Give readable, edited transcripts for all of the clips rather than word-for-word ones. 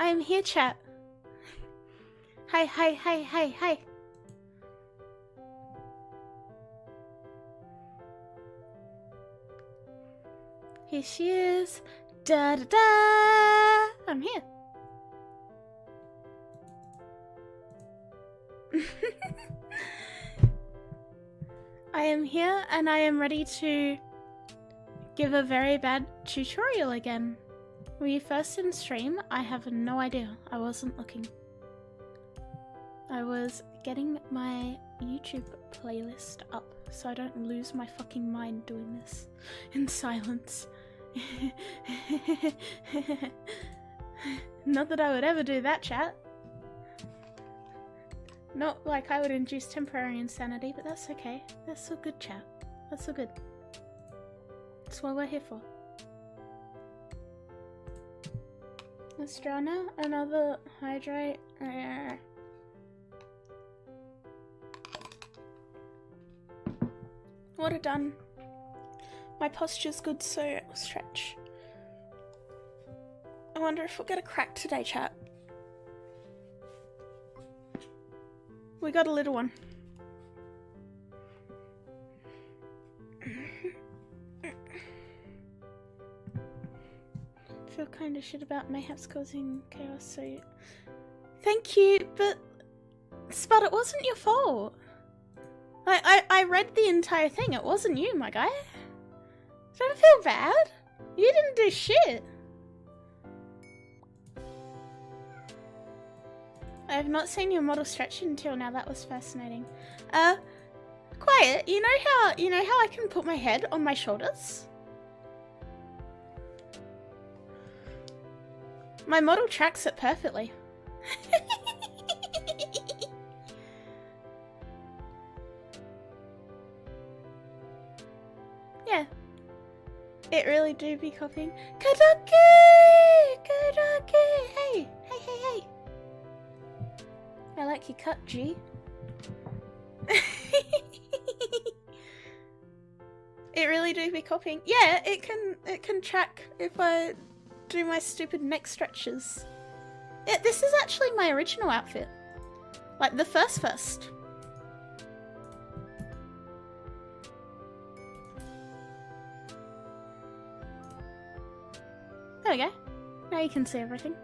I am here, chat. Hi, hi, hi, hi, hi. Here she is. Da da da! I'm here. I am here and I am ready to give a very bad tutorial again. Were you first in stream? I have no idea. I wasn't looking. I was getting my YouTube playlist up so I don't lose my fucking mind doing this in silence. Not that I would ever do that, chat. Not like I would induce temporary insanity, but that's okay. That's so good, chat. That's so good. That's what we're here for. Let's draw now. Another hydrate. Water done. My posture's good, so I'll stretch. I wonder if we'll get a crack today, chat. We got a little one. Feel kind of shit about mayhaps causing chaos, so... Thank you, but... Spud, it wasn't your fault. I read the entire thing. It wasn't you, my guy. Don't feel bad. You didn't do shit. I have not seen your model stretch until now. That was fascinating. Quiet. You know how I can put my head on my shoulders? My model tracks it perfectly. Yeah. It really do be copying. Kadoki! Kadoki! Hey! Hey, hey, hey! I like your cut, G. It really do be copying. Yeah, it can track if I do my stupid neck stretches. Yeah, this is actually my original outfit. Like the first. There we go. Now you can see everything.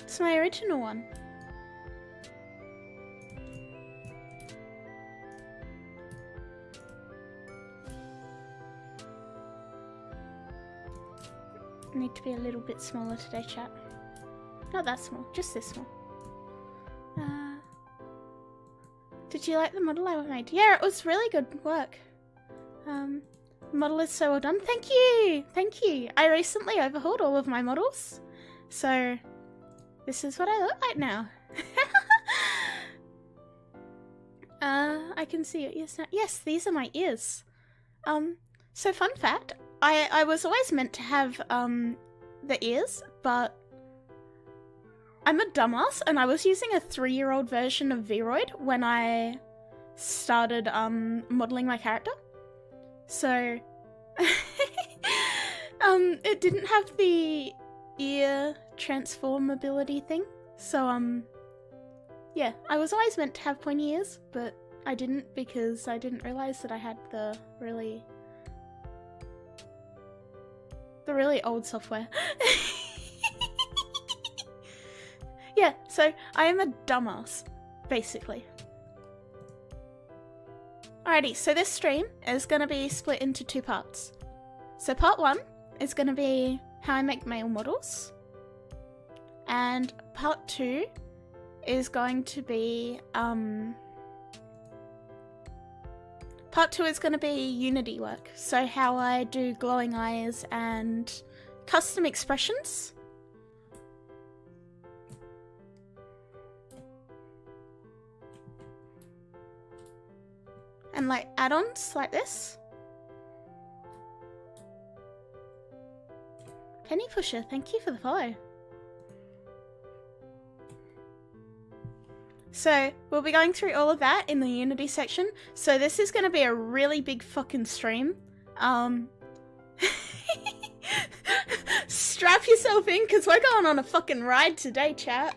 It's my original one. I need to be a little bit smaller today, chat. Not that small, just this small. Did you like the model I made? Yeah, it was really good work. The model is so well done. Thank you! Thank you! I recently overhauled all of my models, so this is what I look like now. I can see your ears now. Yes, these are my ears. So fun fact, I was always meant to have the ears, but I'm a dumbass and I was using a 3-year-old version of Vroid when I started modelling my character. So it didn't have the ear transformability thing. So yeah, I was always meant to have pointy ears, but I didn't because I didn't realise that I had the really old software. Yeah, so I am a dumbass, basically. Alrighty, so this stream is going to be split into 2 parts. So part 1 is going to be how I make male models. And part 2 is going to be, part 2 is going to be Unity work. So how I do glowing eyes and custom expressions. And like add-ons like this. Penny Pusher, thank you for the follow. So we'll be going through all of that in the Unity section. So this is going to be a really big fucking stream. Strap yourself in, because we're going on a fucking ride today, chat.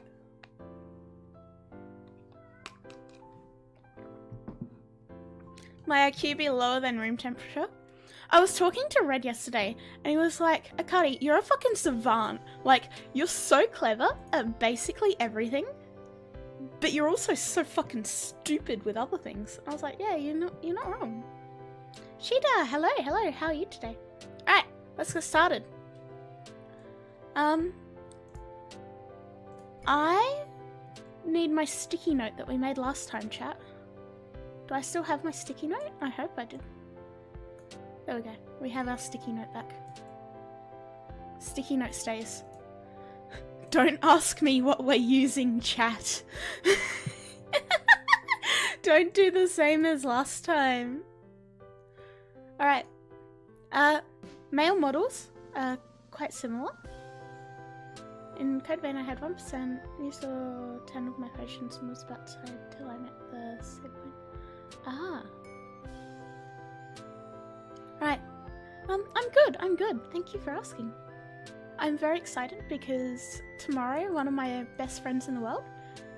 My IQ be lower than room temperature. I was talking to Red yesterday, and he was like, Akari, you're a fucking savant. Like, you're so clever at basically everything, but you're also so fucking stupid with other things. I was like, yeah, you're not wrong. Sheeta, hello, how are you today? Alright, let's get started. I need my sticky note that we made last time, chat. Do I still have my sticky note? I hope I do. There we go. We have our sticky note back. Sticky note stays. Don't ask me what we're using, chat. Don't do the same as last time. Alright. Male models are quite similar. In Code Vein I had 1%, used 10 of my potions and was about to hide till I met the save point. Ah. Right. I'm good. Thank you for asking. I'm very excited because tomorrow one of my best friends in the world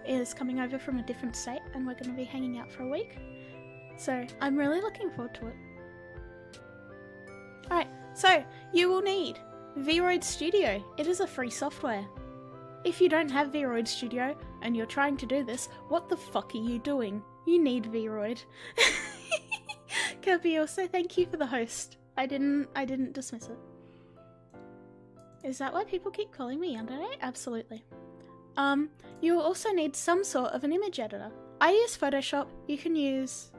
is coming over from a different state and we're going to be hanging out for a week. So I'm really looking forward to it. Alright, so you will need VRoid Studio. It is a free software. If you don't have VRoid Studio and you're trying to do this, what the fuck are you doing? You need VRoid. Kirby, also thank you for the host. I didn't dismiss it. Is that why people keep calling me Yandere? Absolutely. You will also need some sort of an image editor. I use Photoshop. You can use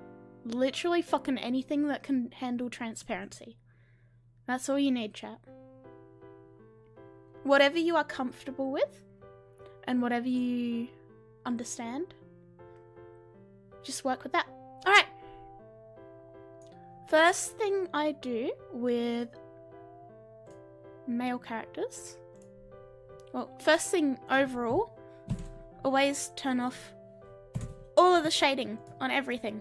literally fucking anything that can handle transparency. That's all you need, chat. Whatever you are comfortable with and whatever you understand, just work with that. Alright. First thing I do with male characters, well, first thing overall, always turn off all of the shading on everything.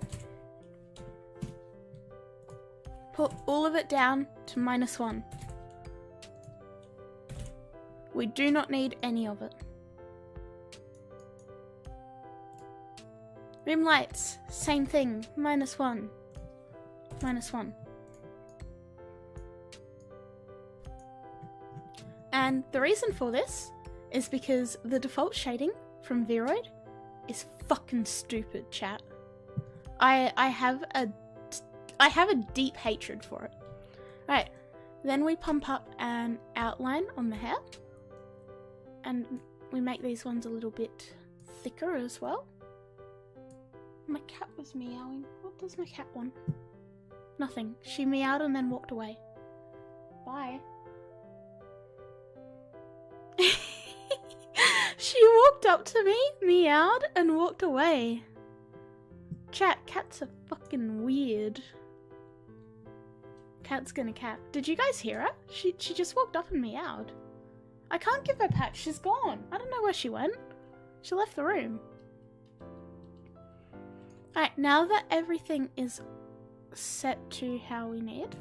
Put all of it down to -1. We do not need any of it. Room lights, same thing, -1. -1. And the reason for this is because the default shading from VRoid is fucking stupid, chat. I have a deep hatred for it. Right, then we pump up an outline on the hair. And we make these ones a little bit thicker as well. My cat was meowing. What does my cat want? Nothing. She meowed and then walked away. Bye. She walked up to me, meowed, and walked away. Chat, cats are fucking weird. Cat's gonna cat. Did you guys hear her? She just walked up and meowed. I can't give her back. She's gone. I don't know where she went. She left the room. Alright, now that everything is set to how we need.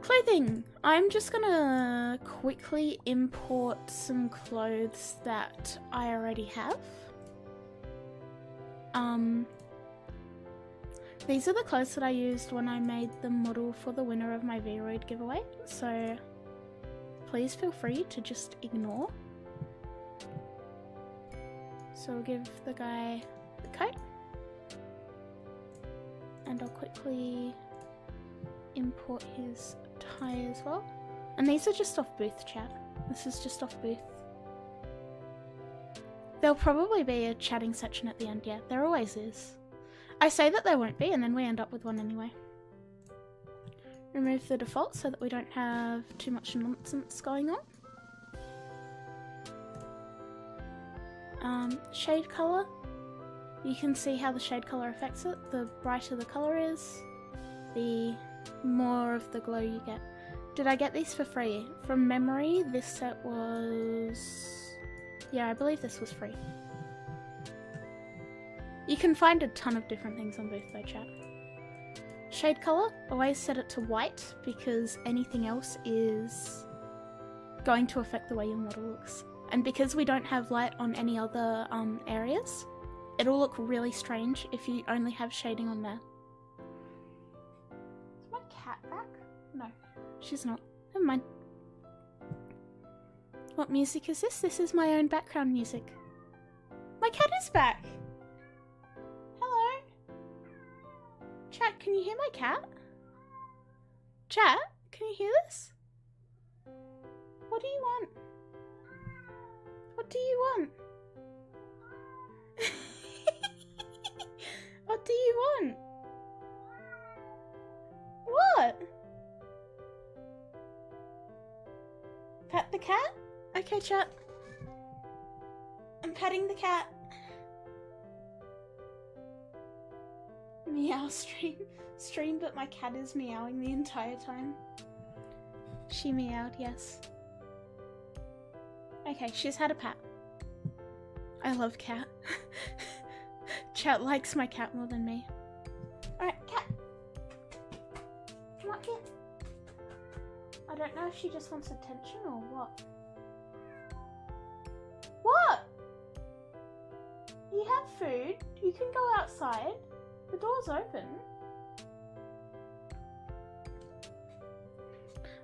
Clothing. I'm just gonna quickly import some clothes that I already have. These are the clothes that I used when I made the model for the winner of my VRoid giveaway. So please feel free to just ignore. So we'll give the guy the coat. And I'll quickly import his tie as well. And these are just off booth, chat. This is just off booth. There'll probably be a chatting section at the end, yeah. There always is. I say that there won't be and then we end up with one anyway. Remove the default so that we don't have too much nonsense going on. Shade colour. You can see how the shade colour affects it. The brighter the colour is, the more of the glow you get. Did I get these for free? From memory, this set was... yeah, I believe this was free. You can find a ton of different things on Booth though, chat. shade color, always set it to white because anything else is going to affect the way your model looks. And because we don't have light on any other areas, it'll look really strange if you only have shading on there. Is my cat back? No, she's not. Never mind. What music is this? This is my own background music. My cat is back! Hello? Chat, can you hear my cat? Chat, can you hear this? What do you want? What do you want? What do you want? What? Pet the cat? Okay, chat. I'm petting the cat. Meow stream, but my cat is meowing the entire time. She meowed, yes. Okay, she's had a pat. I love cat. Chat likes my cat more than me. Alright, cat. Come on, kid. I don't know if she just wants attention or what. What? You have food. You can go outside. The door's open.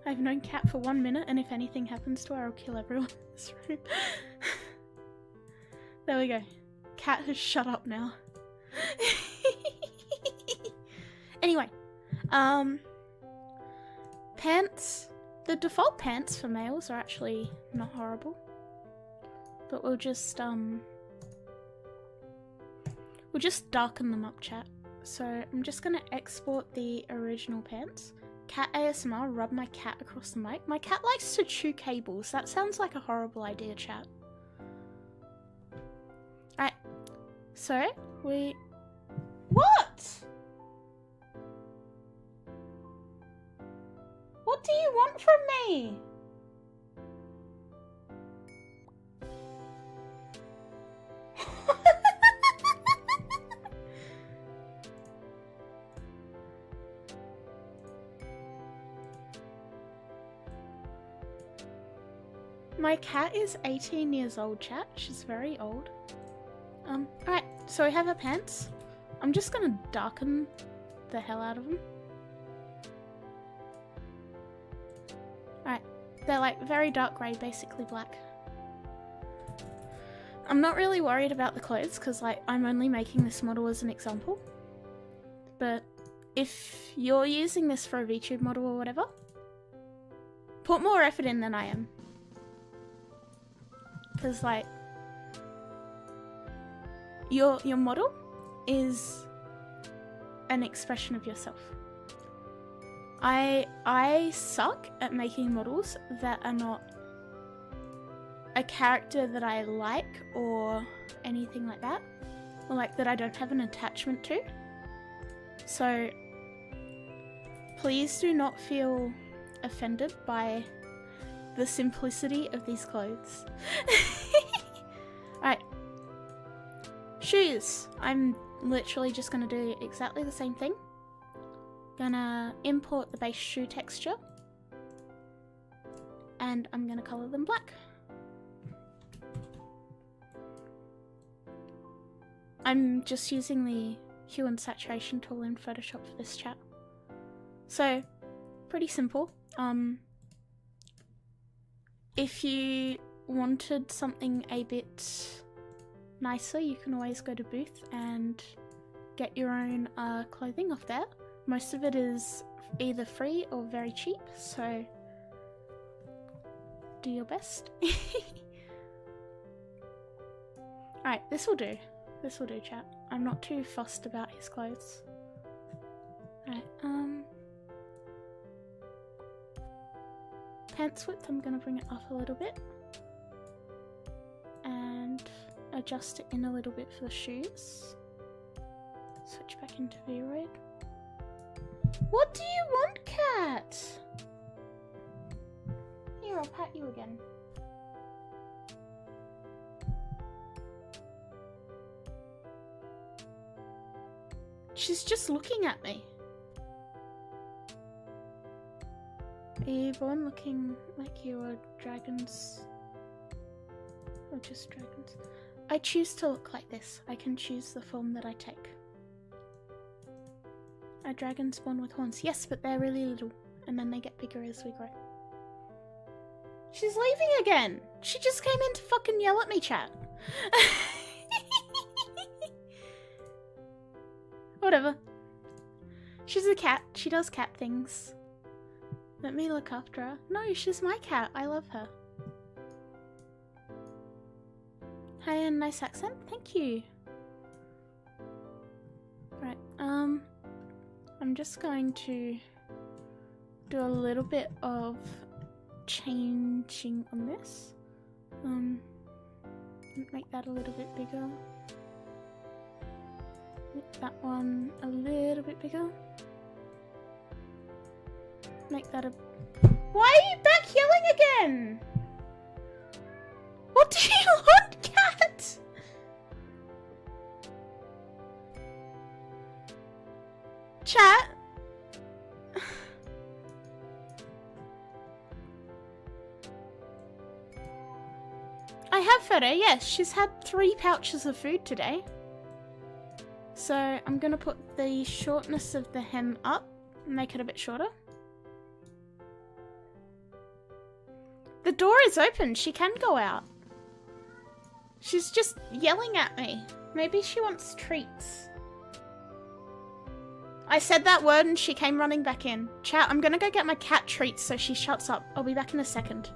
I've known Cat for 1 minute, and if anything happens to her, I'll kill everyone in this room. There we go. Cat has shut up now. Anyway, pants. The default pants for males are actually not horrible, but we'll just darken them up, chat. So I'm just gonna export the original pants. Cat ASMR, rub my cat across the mic. My cat likes to chew cables. That sounds like a horrible idea, chat. Alright, so we... What? What do you want from me? My cat is 18 years old, chat. She's very old. Alright, so we have our pants. I'm just gonna darken the hell out of them. Alright, they're like very dark grey, basically black. I'm not really worried about the clothes because like I'm only making this model as an example. But if you're using this for a VTuber model or whatever, put more effort in than I am. Because like your model is an expression of yourself. I suck at making models that are not a character that I like or anything like that, or like that I don't have an attachment to. So please do not feel offended by the simplicity of these clothes. Alright. Shoes. I'm literally just gonna do exactly the same thing. Gonna import the base shoe texture. And I'm gonna colour them black. I'm just using the hue and saturation tool in Photoshop for this chat. So, pretty simple. If you wanted something a bit nicer, you can always go to Booth and get your own clothing off there. Most of it is either free or very cheap, so do your best. Alright, this will do. This will do, chat. I'm not too fussed about his clothes. Alright, pants width, I'm gonna bring it up a little bit. And adjust it in a little bit for the shoes. Switch back into V-Roid. What do you want, cat? Here, I'll pat you again. She's just looking at me. Are you born looking like you are dragons? Or just dragons? I choose to look like this. I can choose the form that I take. Are dragons born with horns? Yes, but they're really little. And then they get bigger as we grow. She's leaving again! She just came in to fucking yell at me, chat. Whatever. She's a cat. She does cat things. Let me look after her. No, she's my cat. I love her. Hi, and nice accent. Thank you. Right, I'm just going to do a little bit of changing on this. Make that a little bit bigger. Make that one a little bit bigger. Make that a... Why are you back yelling again? What do you want, cat? Chat? I have fed her, yes. She's had 3 pouches of food today. So I'm gonna put the shortness of the hem up, make it a bit shorter. The door is open, she can go out. She's just yelling at me. Maybe she wants treats. I said that word and she came running back in. Chat, I'm gonna go get my cat treats so she shuts up. I'll be back in a second.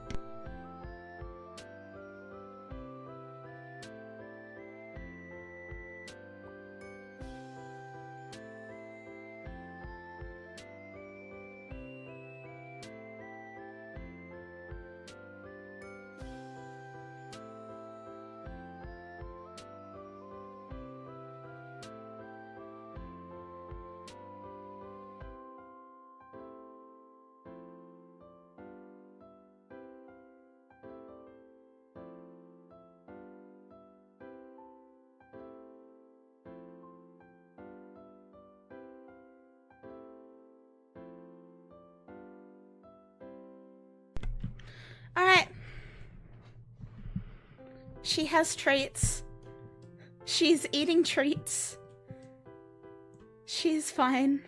Alright. She has treats. She's eating treats. She's fine.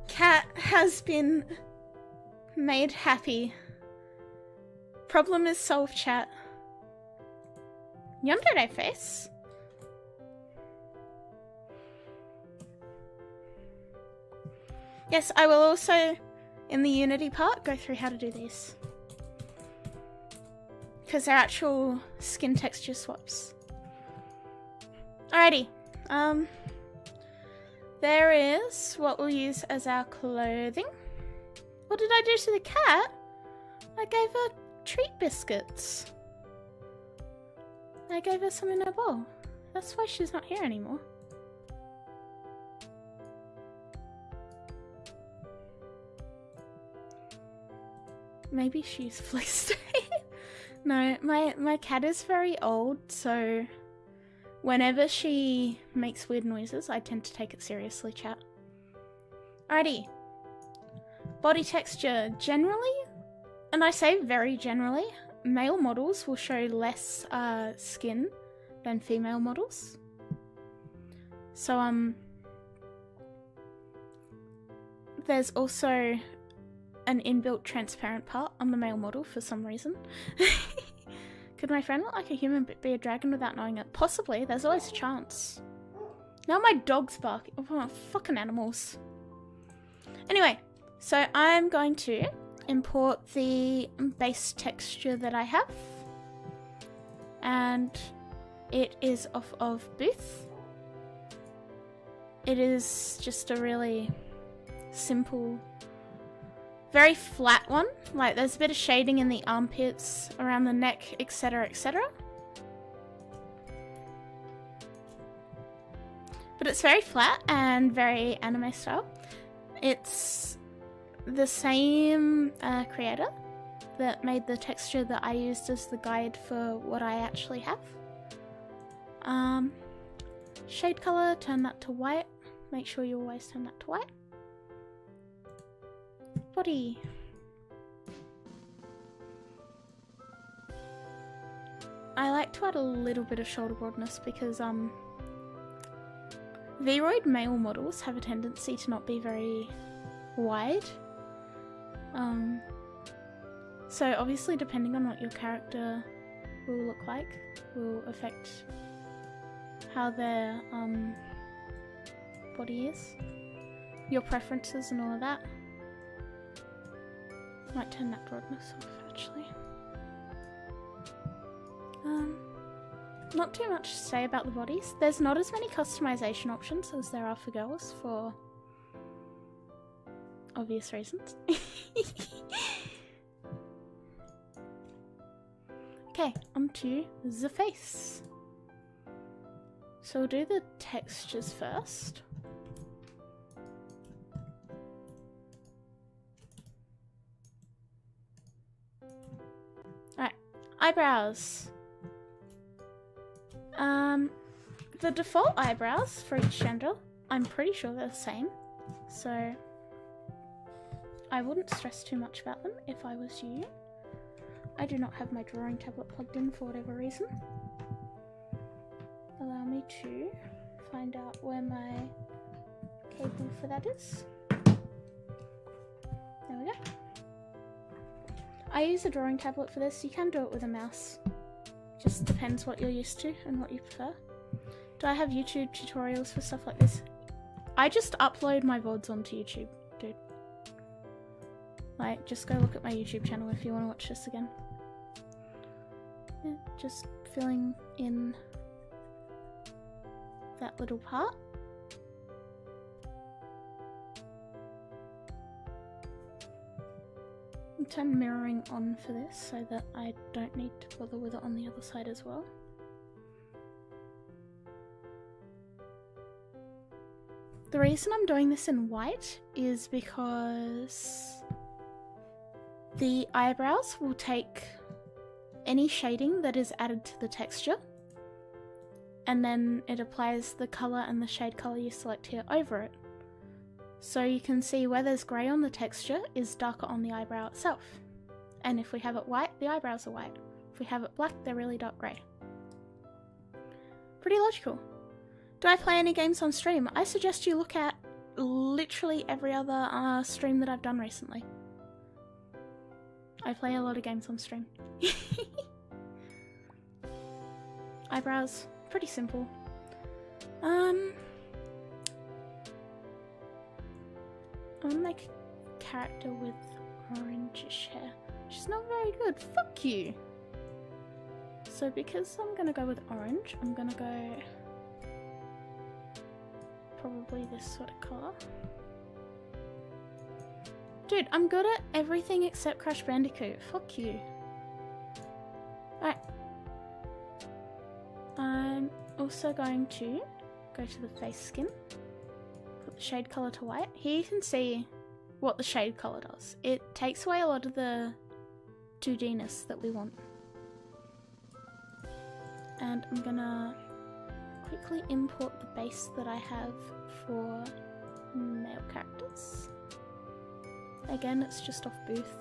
Cat has been made happy. Problem is solved, chat. Yandere face. Yes, I will also, in the Unity part, go through how to do these. Because they're actual skin texture swaps. Alrighty. There is what we'll use as our clothing. What did I do to the cat? I gave her treat biscuits. I gave her some in her bowl. That's why she's not here anymore. Maybe she's fleeced. No, my cat is very old, so whenever she makes weird noises, I tend to take it seriously, chat. Alrighty. Body texture. Generally, and I say very generally, male models will show less skin than female models. So, there's also an inbuilt transparent part on the male model for some reason. Could my friend look like a human but be a dragon without knowing it? Possibly, there's always a chance. Now my dog's barking. Oh, fucking animals. Anyway, so I'm going to import the base texture that I have. And it is off of Booth. It is just a really simple, very flat one. Like, there's a bit of shading in the armpits, around the neck, etc, etc. But it's very flat and very anime style. It's the same creator that made the texture that I used as the guide for what I actually have. Shade color, turn that to white. make sure you always turn that to white. Body. I like to add a little bit of shoulder broadness because V-roid male models have a tendency to not be very wide. So obviously depending on what your character will look like will affect how their body is, your preferences and all of that. Might turn that broadness off actually. Not too much to say about the bodies. There's not as many customization options as there are for girls for obvious reasons. Okay, onto the face. So we'll do the textures first. Alright, eyebrows. The default eyebrows for each gender, I'm pretty sure they're the same, so I wouldn't stress too much about them if I was you. I do not have my drawing tablet plugged in for whatever reason. Allow me to find out where my cable for that is. There we go. I use a drawing tablet for this. You can do it with a mouse. Just depends what you're used to and what you prefer. Do I have YouTube tutorials for stuff like this? I just upload my VODs onto YouTube, dude. Like, just go look at my YouTube channel if you want to watch this again. Yeah, just filling in that little part. I'll turn mirroring on for this so that I don't need to bother with it on the other side as well. The reason I'm doing this in white is because the eyebrows will take any shading that is added to the texture, and then it applies the colour and the shade colour you select here over it. So you can see where there's grey on the texture is darker on the eyebrow itself. And if we have it white, the eyebrows are white. If we have it black, they're really dark grey. Pretty logical. Do I play any games on stream? I suggest you look at literally every other stream that I've done recently. I play a lot of games on stream. Eyebrows, pretty simple. I want to make a character with orangish hair. She's not very good. Fuck you! So because I'm gonna go with orange, I'm gonna go probably this sort of colour. Dude, I'm good at everything except Crash Bandicoot. Fuck you. Alright. I'm also going to go to the face skin. Put the shade colour to white. Here you can see what the shade colour does. It takes away a lot of the 2D-ness that we want. And I'm gonna quickly import the base that I have for male characters. Again, it's just off Booth.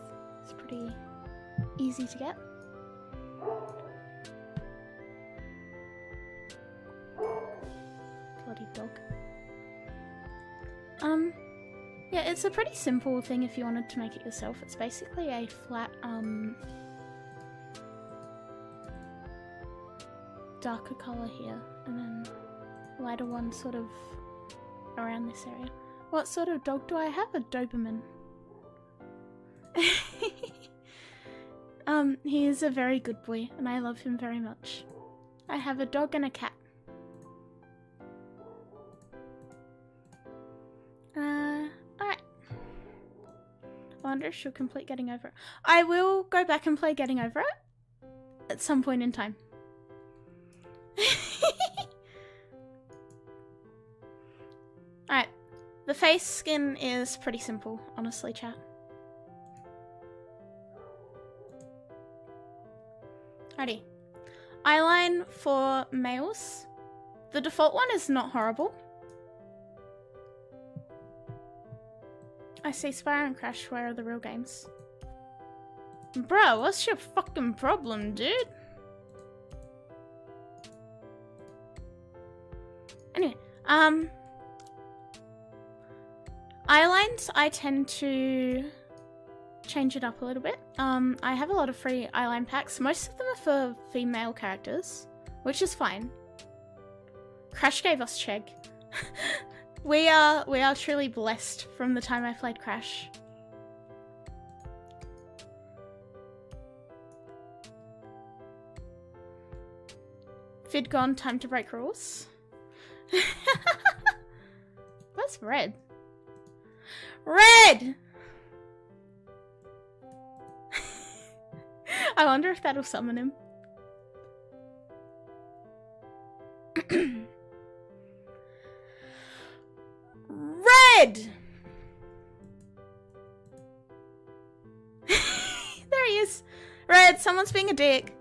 It's pretty easy to get. Bloody dog. Yeah, it's a pretty simple thing if you wanted to make it yourself. It's basically a flat, darker colour here, and then lighter one sort of around this area. What sort of dog do I have? A Doberman. He is a very good boy, and I love him very much. I have a dog and a cat. Alright. I wonder if she'll complete Getting Over It. I will go back and play Getting Over It at some point in time. Alright. The face skin is pretty simple, honestly, chat. Alrighty. Eyeline for males. The default one is not horrible. I see Spyro and Crash. Where are the real games? Bro, what's your fucking problem, dude? Anyway, eyelines, I tend to change it up a little bit. I have a lot of free eyeline packs. Most of them are for female characters, which is fine. Crash gave us Chegg. We are truly blessed from the time I played Crash. Vid gone, time to break rules. Where's Red? Red! I wonder if that'll summon him. Red! There he is. Red, someone's being a dick.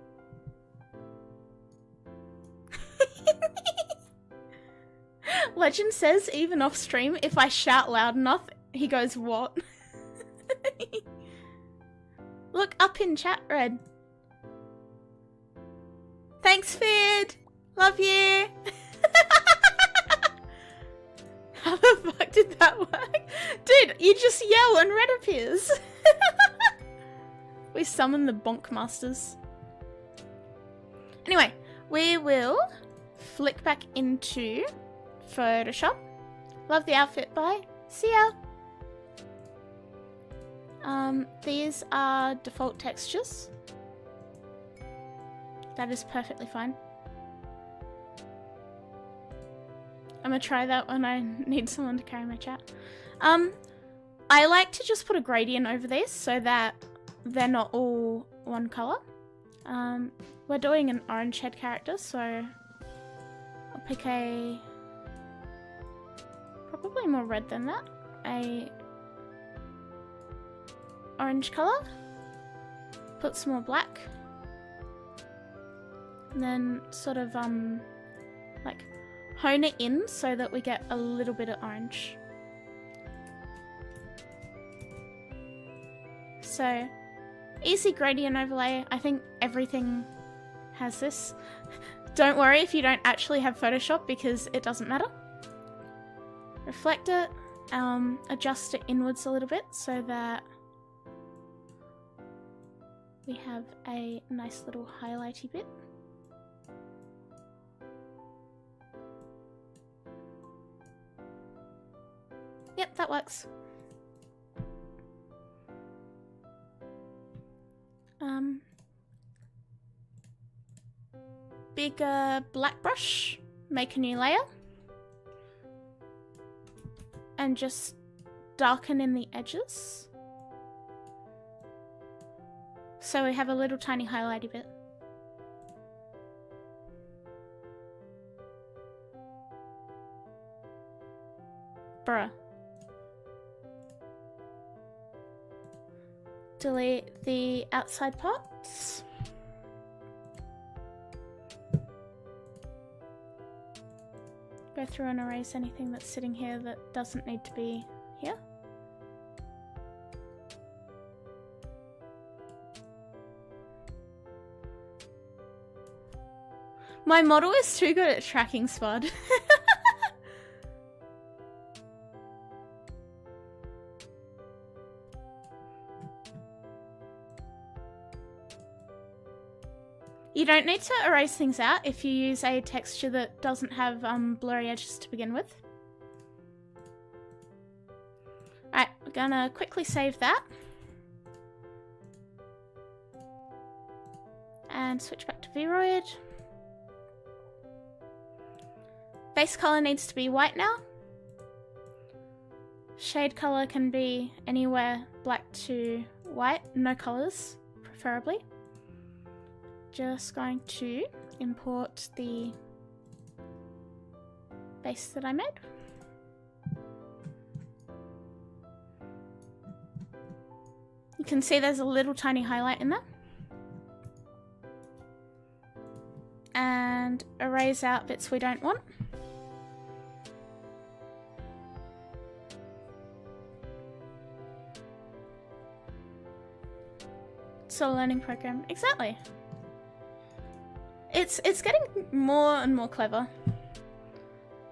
Legend says, even off stream, if I shout loud enough, he goes, what? Look up in chat, Red. Thanks, Fid! Love you! How the fuck did that work? Dude, you just yell and Red appears. We summon the Bonk Masters. Anyway, we will flick back into Photoshop. Love the outfit, bye. See ya. These are default textures. That is perfectly fine. I'm gonna try that when I need someone to carry my chat. I like to just put a gradient over these so that they're not all one color. We're doing an orange head character, so I'll pick a probably more red than that. A orange color. Put some more black. And then sort of like hone it in so that we get a little bit of orange. So easy gradient overlay. I think everything has this. Don't worry if you don't actually have Photoshop because it doesn't matter. Reflect it, adjust it inwards a little bit so that we have a nice little highlighty bit. Yep, that works. Bigger black brush, make a new layer, and just darken in the edges. So we have a little tiny highlighty bit. Bruh. Delete the outside parts. Go through and erase anything that's sitting here that doesn't need to be here. My model is too good at tracking, Spud. You don't need to erase things out if you use a texture that doesn't have blurry edges to begin with. Alright, we're gonna quickly save that. And switch back to Vroid. Base color needs to be white now. Shade color can be anywhere black to white, no colors, preferably. Just going to import the base that I made. You can see there's a little tiny highlight in there. And erase out bits we don't want. It's a learning program. Exactly. It's getting more and more clever.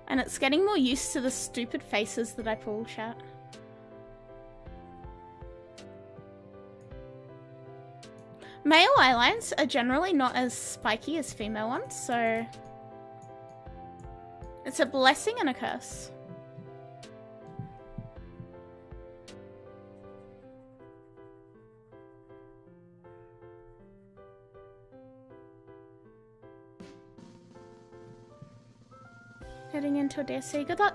And it's getting more used to the stupid faces that I pull, chat. Male eyelines are generally not as spiky as female ones, so it's a blessing and a curse. Heading into a DSC, good luck.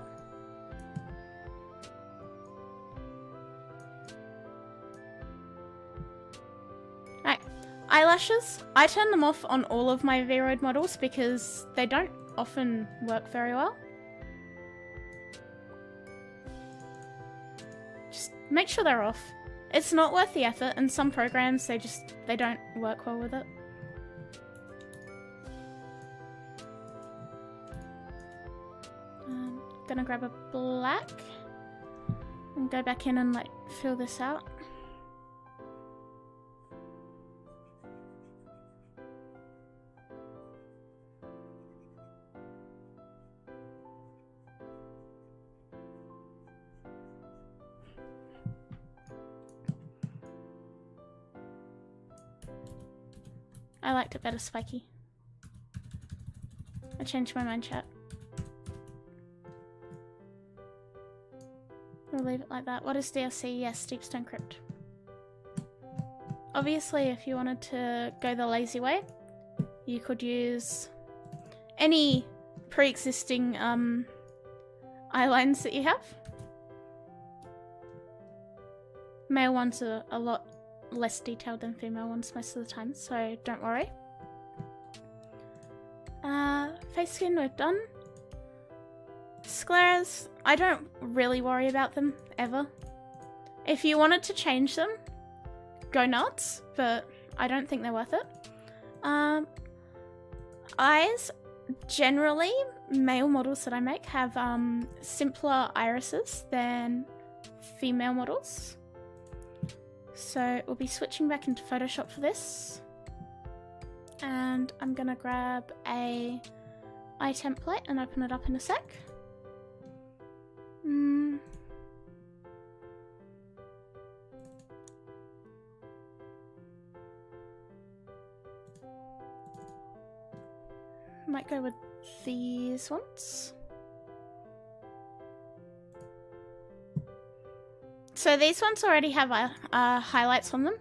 Alright, eyelashes. I turn them off on all of my V-Road models because they don't often work very well. Just make sure they're off. It's not worth the effort, and some programs, they don't work well with it. Gonna grab a black and go back in and like fill this out. I liked it better spiky. I changed my mind, chat. We'll leave it like that. What is DRC? Yes, Deepstone Crypt. Obviously, if you wanted to go the lazy way, you could use any pre-existing eyelines that you have. Male ones are a lot less detailed than female ones most of the time, so don't worry. Face skin, we've done. Scleras, I don't really worry about them, ever. If you wanted to change them, go nuts, but I don't think they're worth it. Eyes, generally, male models that I make have simpler irises than female models. So we'll be switching back into Photoshop for this. And I'm gonna grab a eye template and open it up in a sec. Might go with these ones. So these ones already have highlights on them.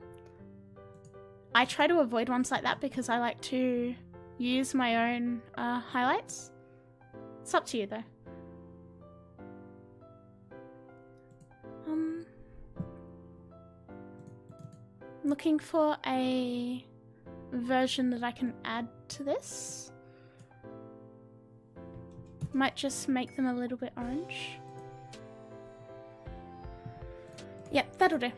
I try to avoid ones like that because I like to use my own highlights. It's up to you though. Looking for a version that I can add to this. Might just make them a little bit orange. Yep, that'll do.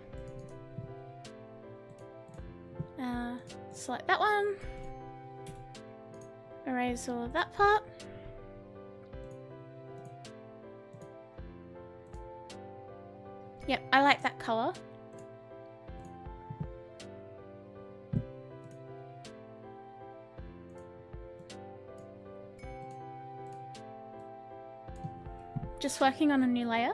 Select that one. Erase all of that part. Yep, I like that colour. Just working on a new layer.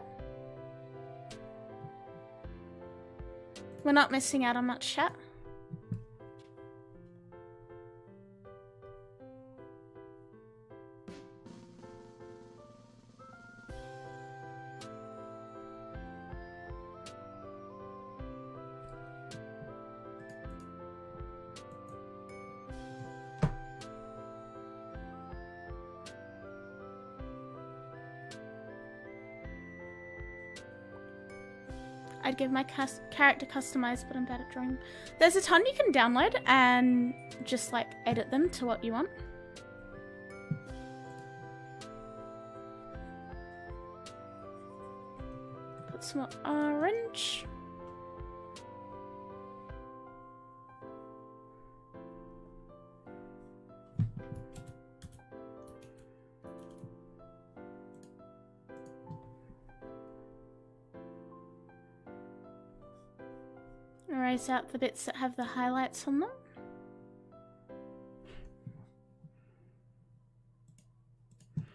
We're not missing out on much, chat. I'd give my character customized, but I'm bad at drawing. There's a ton you can download and just like edit them to what you want. Put some more orange. erase out the bits that have the highlights on them.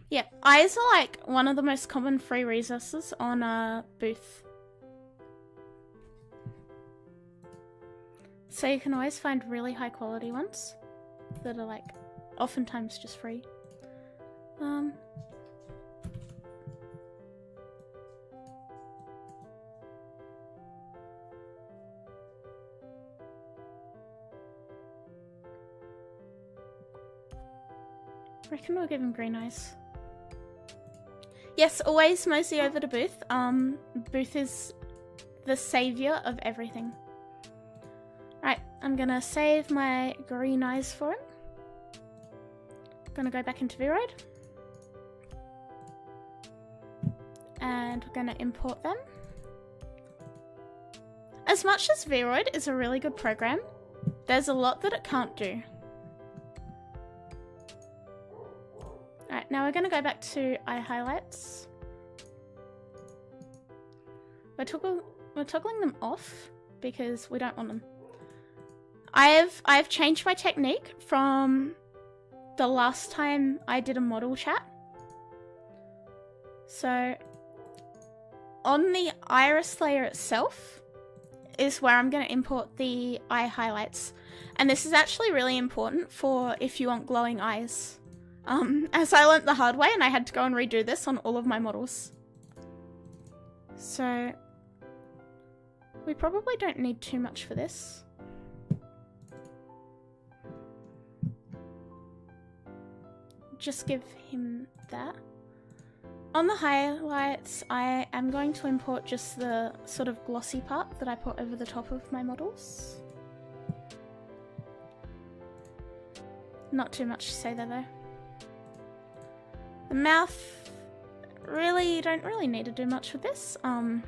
Yeah, eyes are like one of the most common free resources on Booth. So you can always find really high quality ones that are like oftentimes just free. I reckon we'll give him green eyes. Yes, always mosey over to Booth. Booth is the savior of everything. Right, I'm gonna save my green eyes for him. Gonna go back into VRoid. And we're gonna import them. As much as VRoid is a really good program, there's a lot that it can't do. Alright, now we're going to go back to eye highlights. We're toggling them off because we don't want them. I've changed my technique from the last time I did a model chat. So on the iris layer itself is where I'm going to import the eye highlights. And this is actually really important for if you want glowing eyes. As I learnt the hard way and I had to go and redo this on all of my models. So we probably don't need too much for this. Just give him that. On the highlights, I am going to import just the sort of glossy part that I put over the top of my models. Not too much to say there though. The mouth, really, you don't really need to do much with this. I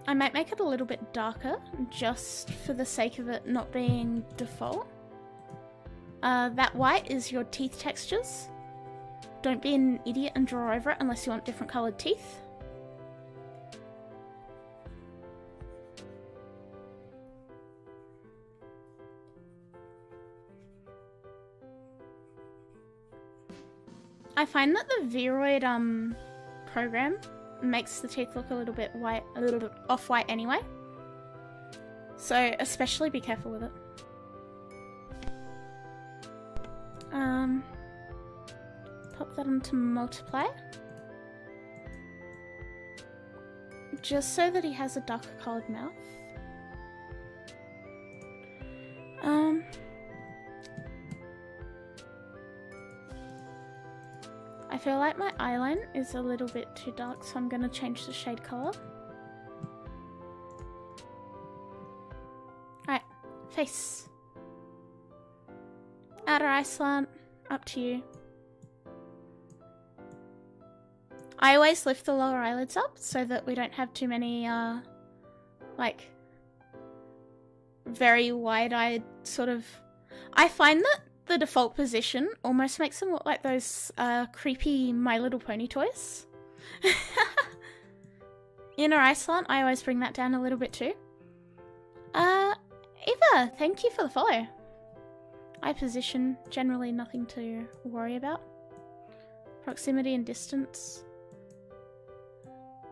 might make it a little bit darker, just for the sake of it not being default. That white is your teeth textures. Don't be an idiot and draw over it unless you want different coloured teeth. I find that the VRoid program makes the teeth look a little bit white, a little bit off-white anyway. So especially be careful with it. Pop that onto multiply. Just so that he has a darker coloured mouth. I feel like my eyeline is a little bit too dark, so I'm going to change the shade colour. Alright, face. Outer eye slant, up to you. I always lift the lower eyelids up so that we don't have too many, like, very wide-eyed sort of... I find that the default position almost makes them look like those creepy My Little Pony toys. Inner eye slant, I always bring that down a little bit too. Eva, thank you for the follow. Eye position, generally nothing to worry about. Proximity and distance.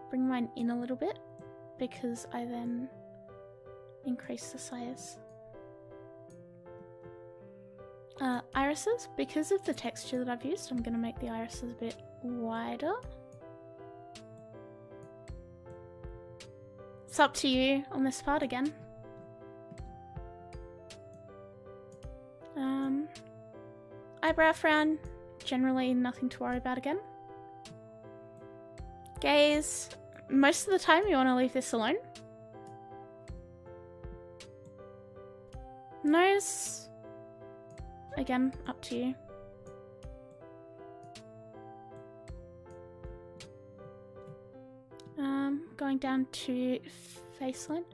Bring mine in a little bit because I then increase the size. Irises, because of the texture that I've used, I'm going to make the irises a bit wider. It's up to you on this part again. Eyebrow frown, generally nothing to worry about again. Gaze, most of the time you want to leave this alone. Nose, again, up to you. Going down to face line.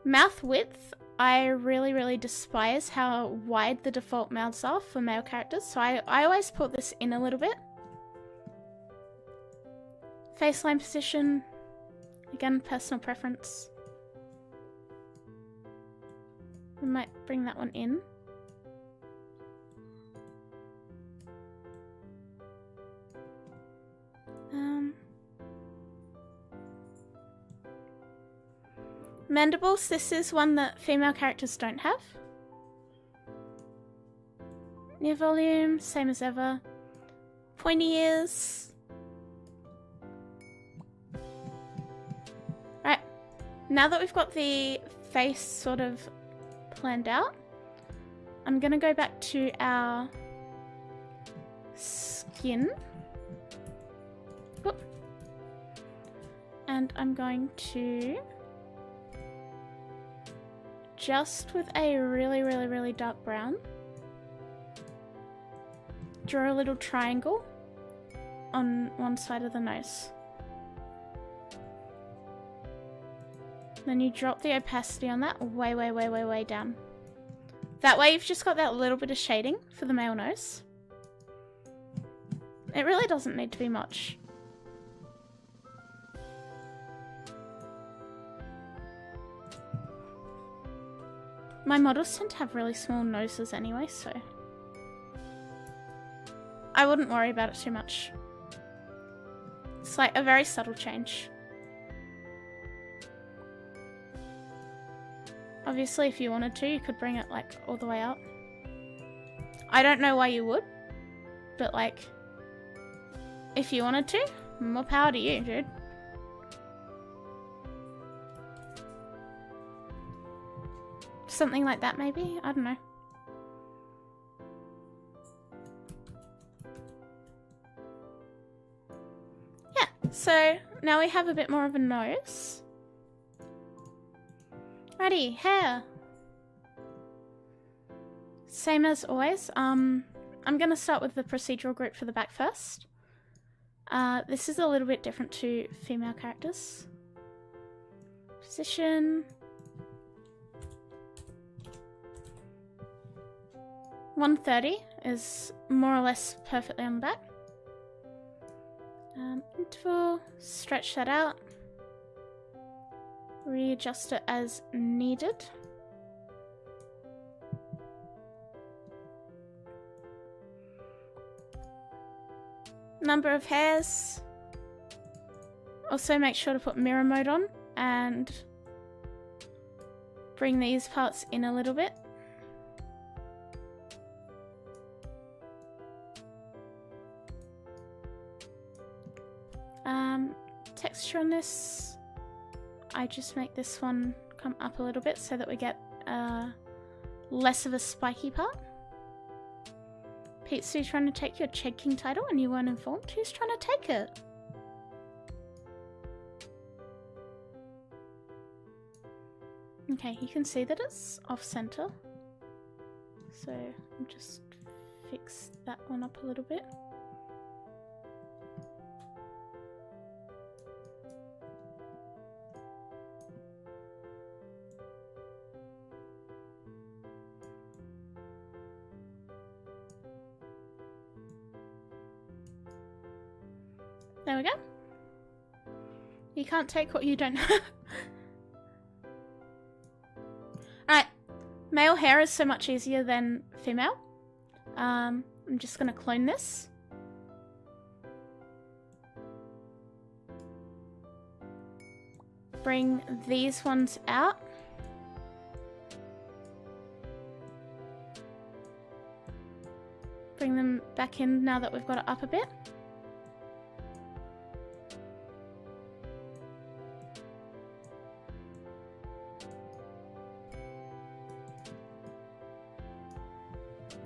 Mouth width, I really despise how wide the default mouths are for male characters, so I always put this in a little bit. Face line position, again, personal preference. We might bring that one in. Mandibles, this is one that female characters don't have. Near volume, same as ever. Pointy ears. Right, now that we've got the face sort of planned out, I'm gonna go back to our skin. Whoop. And I'm going to, just with a really dark brown, draw a little triangle on one side of the nose. Then you drop the opacity on that way down. That way you've just got that little bit of shading for the male nose. It really doesn't need to be much. My models tend to have really small noses anyway, so I wouldn't worry about it too much. It's like a very subtle change. Obviously, if you wanted to, you could bring it like all the way out. I don't know why you would, but like, if you wanted to, more power to you, dude. Something like that, maybe? I don't know. Yeah, so now we have a bit more of a nose. Ready, hair. Same as always. I'm gonna start with the procedural group for the back first. This is a little bit different to female characters. Position. 130 is more or less perfectly on the back. Interval, stretch that out. Readjust it as needed. Number of hairs. Also make sure to put mirror mode on and bring these parts in a little bit. Texture on this, I just make this one come up a little bit so that we get less of a spiky part. Pete, so you're trying to take your Chegg King title and you weren't informed? Who's trying to take it? Okay, you can see that it's off center. So I'll just fix that one up a little bit. There we go. You can't take what you don't have. Alright. Male hair is so much easier than female. I'm just going to clone this. Bring these ones out. Bring them back in now that we've got it up a bit.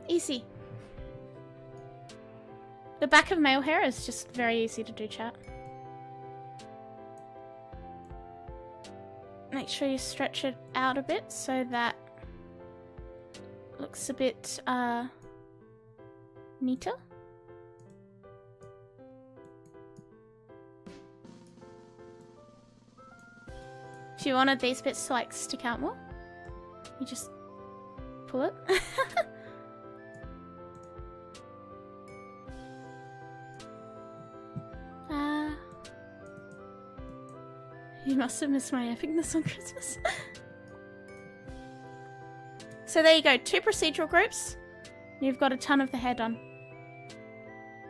Easy. The back of male hair is just very easy to do, chat. Make sure you stretch it out a bit so that it looks a bit neater. If you wanted these bits to like stick out more, you just pull it. You must have missed my epicness on Christmas. So there you go, 2 procedural groups. You've got a ton of the hair done.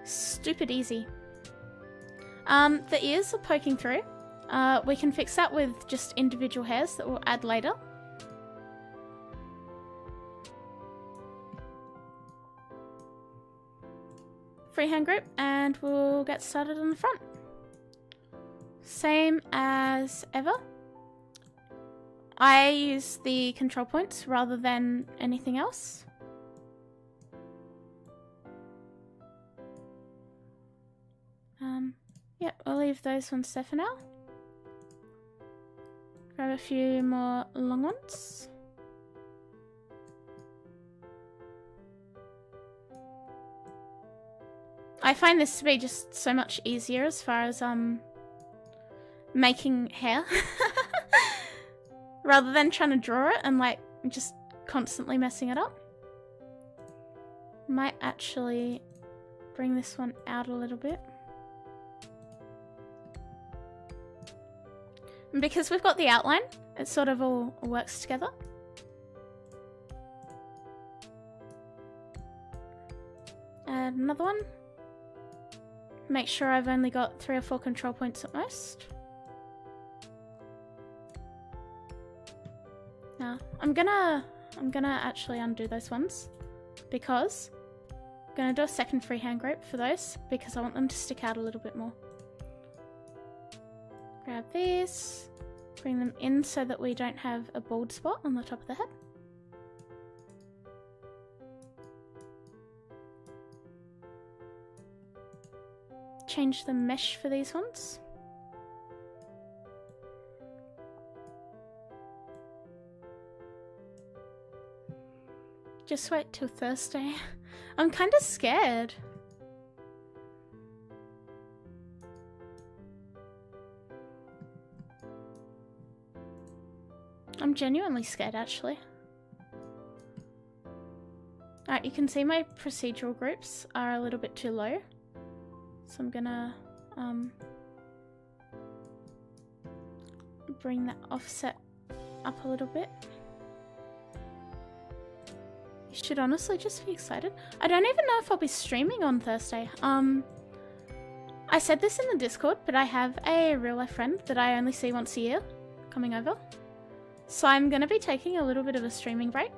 Stupid easy. The ears are poking through. We can fix that with just individual hairs that we'll add later. Freehand grip, and we'll get started on the front. Same as ever. I use the control points rather than anything else. Yeah, we'll leave those ones there for now. Grab a few more long ones. I find this to be just so much easier as far as making hair. Rather than trying to draw it and like just constantly messing it up. Might actually bring this one out a little bit. And because we've got the outline, it sort of all works together. Add another one. Make sure I've only got 3 or 4 control points at most. Now, I'm gonna actually undo those ones because I'm gonna do a second freehand grip for those because I want them to stick out a little bit more. Grab these, bring them in so that we don't have a bald spot on the top of the head. Change the mesh for these ones. Just wait till Thursday. I'm kind of scared. I'm genuinely scared, actually. Alright, you can see my procedural groups are a little bit too low. So I'm gonna bring that offset up a little bit. You should honestly just be excited. I don't even know if I'll be streaming on Thursday. I said this in the Discord, but I have a real life friend that I only see once a year coming over. So I'm gonna be taking a little bit of a streaming break.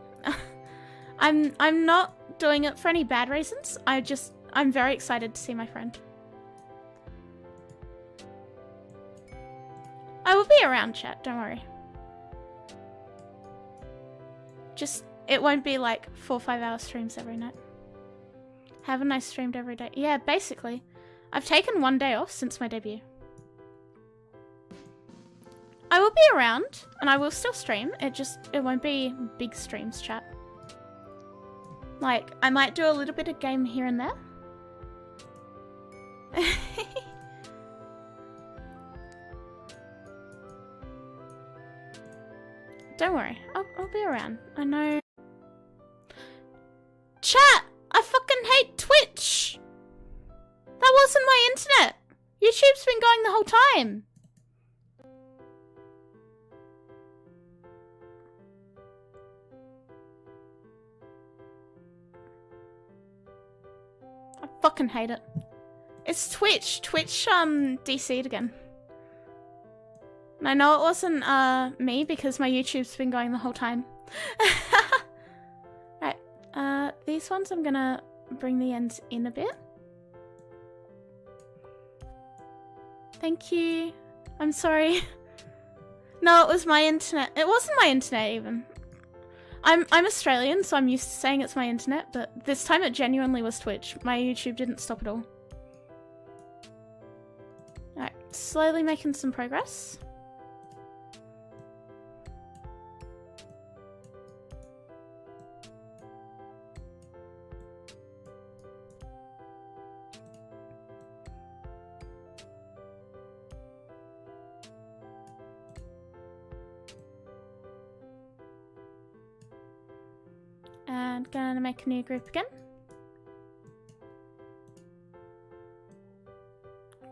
I'm not doing it for any bad reasons. I'm very excited to see my friend. I will be around, chat, don't worry. It won't be like 4 or 5 hour streams every night. Haven't I streamed every day? Yeah, basically. I've taken 1 day off since my debut. I will be around, and I will still stream. It won't be big streams, chat. Like, I might do a little bit of game here and there. Don't worry, I'll be around. I know. Chat! I fucking hate Twitch! That wasn't my internet! YouTube's been going the whole time! I fucking hate it. It's Twitch. Twitch, DC'd again. And I know it wasn't, me because my YouTube's been going the whole time. Right, these ones I'm gonna bring the ends in a bit. Thank you. I'm sorry. No, it was my internet. It wasn't my internet even. I'm Australian, so I'm used to saying it's my internet, but this time it genuinely was Twitch. My YouTube didn't stop at all. Alright, slowly making some progress. And gonna make a new group again.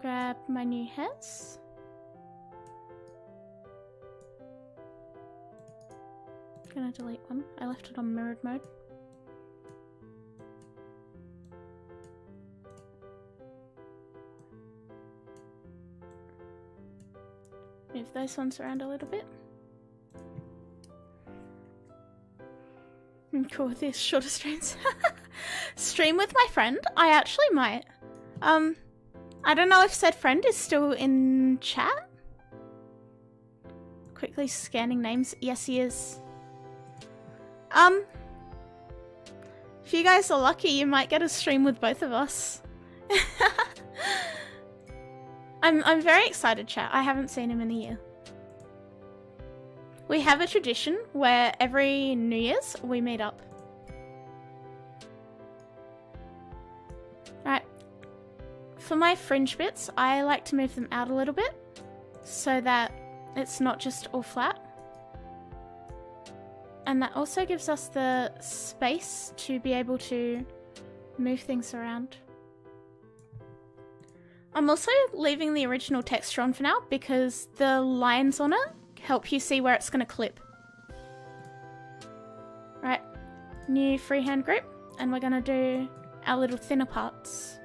Grab my new hairs. Gonna delete one. I left it on mirrored mode. Move those ones around a little bit. I'm cool with these shorter streams. Stream with my friend? I actually might. I don't know if said friend is still in chat. Quickly scanning names. Yes, he is. If you guys are lucky, you might get a stream with both of us. I'm very excited, chat. I haven't seen him in a year. We have a tradition where every New Year's we meet up. Alright. For my fringe bits, I like to move them out a little bit so that it's not just all flat. And that also gives us the space to be able to move things around. I'm also leaving the original texture on for now because the lines on it help you see where it's going to clip. Right, new freehand group, and we're going to do our little thinner parts.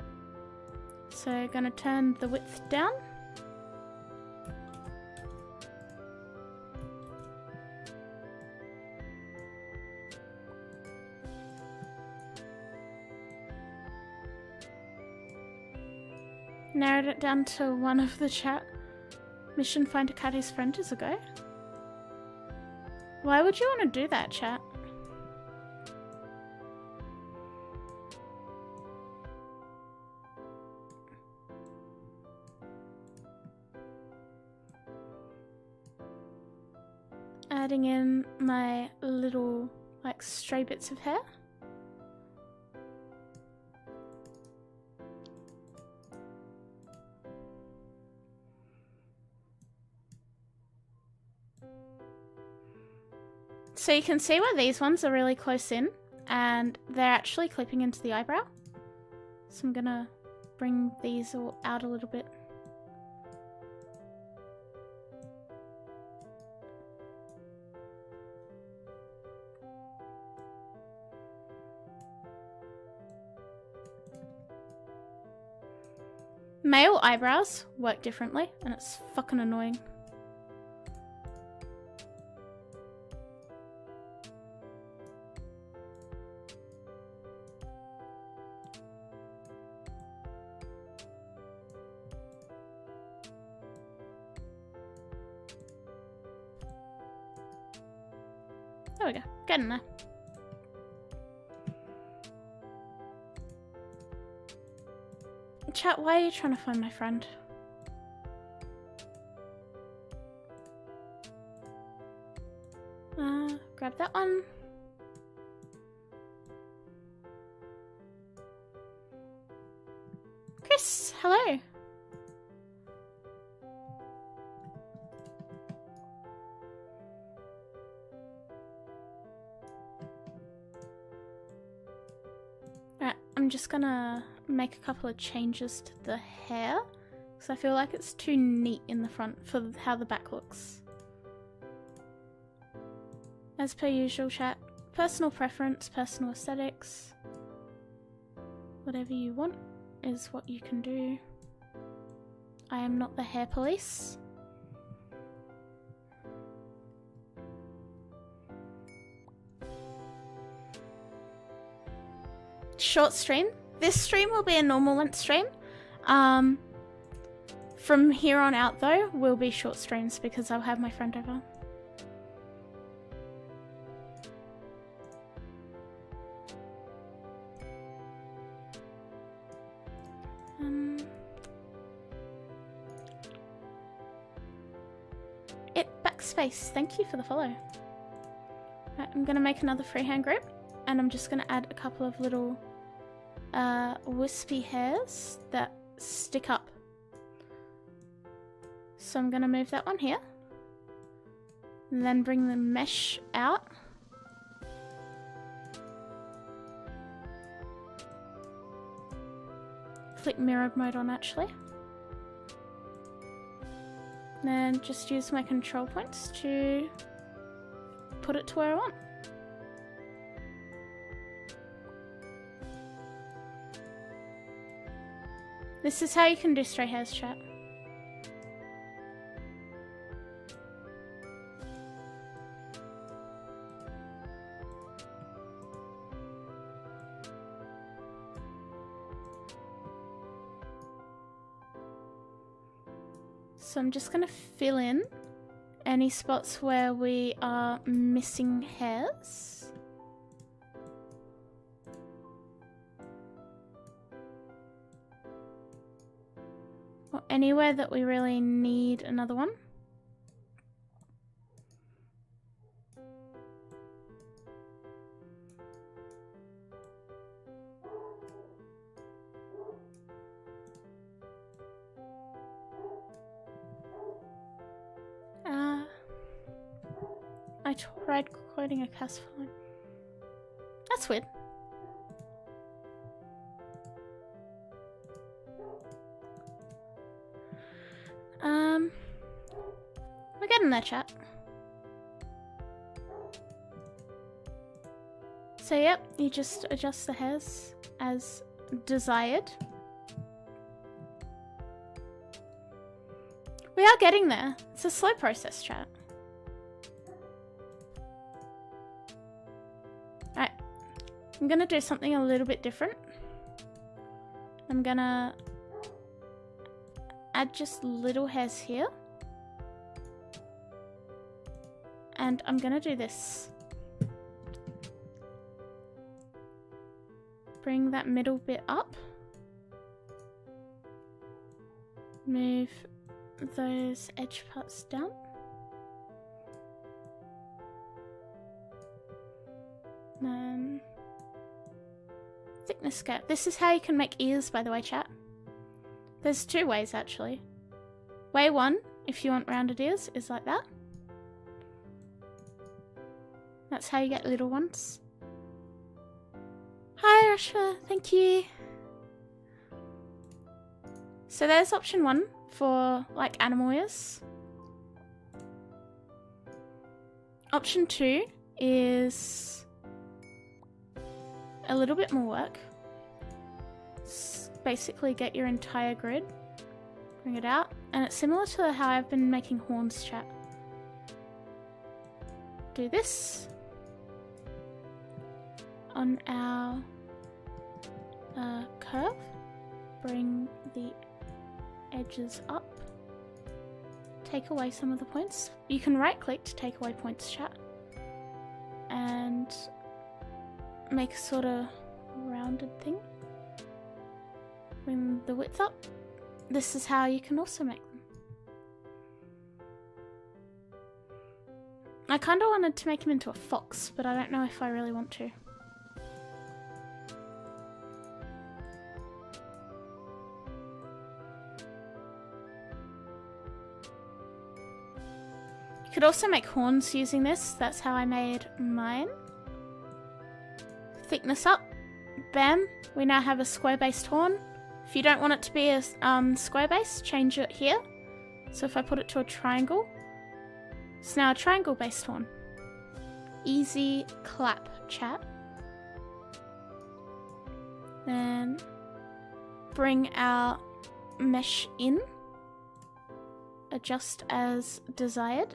So going to turn the width down. Narrowed it down to one of the chat. Mission find Akari's friend is a go. Why would you want to do that, chat? Adding in my little, like, stray bits of hair. So you can see where these ones are really close in and they're actually clipping into the eyebrow. So I'm gonna bring these all out a little bit. Male eyebrows work differently and it's fucking annoying. There we go, getting there. Chat, why are you trying to find my friend? Grab that one. Chris, hello. I'm just gonna make a couple of changes to the hair because I feel like it's too neat in the front for how the back looks. As per usual, chat, personal preference, personal aesthetics, whatever you want is what you can do. I am not the hair police. Short stream. This stream will be a normal length stream. From here on out though will be short streams because I'll have my friend over. Backspace, thank you for the follow. Right, I'm gonna make another freehand group and I'm just gonna add a couple of little wispy hairs that stick up. So I'm gonna move that one here and then bring the mesh out. Flick mirror mode on actually. And then just use my control points to put it to where I want. This is how you can do stray hairs, chat. So I'm just going to fill in any spots where we are missing hairs. Or anywhere that we really need another one. I tried quoting a cast file. That's weird. We're getting there, chat. So yep, you just adjust the hairs as desired. We are getting there. It's a slow process, chat. Alright. I'm gonna do something a little bit different. I'm gonna add just little hairs here. And I'm gonna do this. Bring that middle bit up. Move those edge parts down. Then thickness scale. This is how you can make ears, by the way, chat. There's two ways actually. Way one, if you want rounded ears, is like that. That's how you get little ones. Hi Rashma, thank you. So there's option one for like animal ears. Option two is a little bit more work. Basically get your entire grid, bring it out, and it's similar to how I've been making horns, chat. Do this on our curve, bring the edges up, take away some of the points. You can right click to take away points, chat, and make a sort of rounded thing. Bring the width up. This is how you can also make them. I kind of wanted to make him into a fox, but I don't know if I really want to. You could also make horns using this. That's how I made mine. Thickness up. Bam. We now have a square-based horn. If you don't want it to be a square base, change it here. So if I put it to a triangle, it's now a triangle based horn. Easy clap, chat. Then bring our mesh in. Adjust as desired.